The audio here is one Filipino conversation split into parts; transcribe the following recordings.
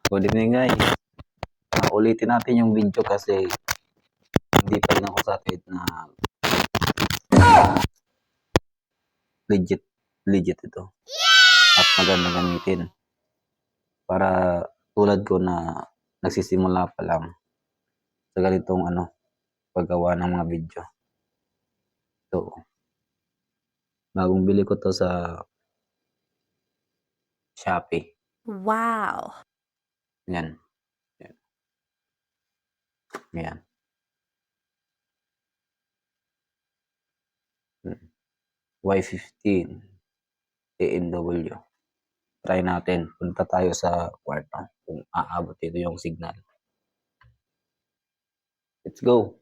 Good evening guys. Ulitin natin yung video kasi hindi pa rin ako satisfied na legit ito. At maganda gamitin. Para tulad ko na nagsisimula pa lang sa ganitong paggawa ng mga video. So, bagong bili ko to sa Shopee. Wow. Yan. Yan. Yan. Y15 AMW. Try natin. Punta tayo sa kwarto kung aabot ito yung signal. Let's go.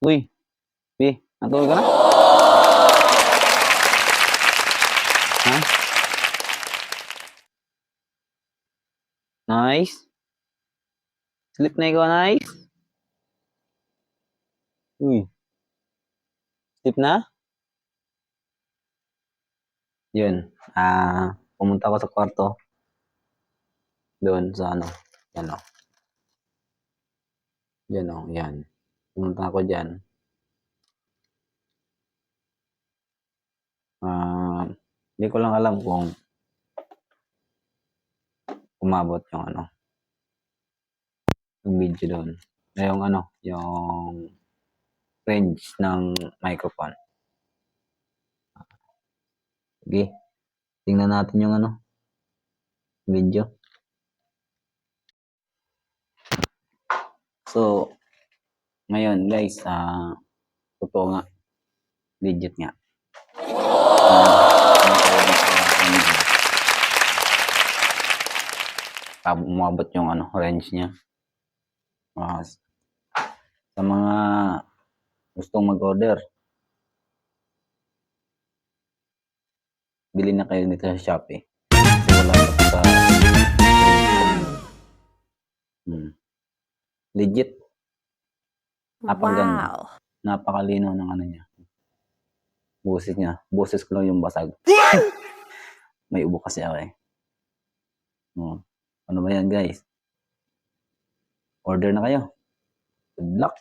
Uy, natulog ka na? Ha? Nice. Sleep na ikaw, nice. Uy. Sleep na? Yun. Pumunta ako sa kwarto. Doon sa yan o. Yan o, yan. Pumunta ako dyan. Hindi ko lang alam kung umabot yung yung video doon. Yung range ng microphone. Sige. Tingnan natin yung video. So, ngayon guys, totoo nga. Legit nga. Umabot yung range niya. Sa mga gustong mag-order, bili na kayo dito sa Shopee. Kasi wala pa sa legit. Napakaganda. Wow. Napakalino ng niya. Boses niya. Boses ko lang yung basag. May ubo kasi ako eh. Ano ba yan guys? Order na kayo. Good luck.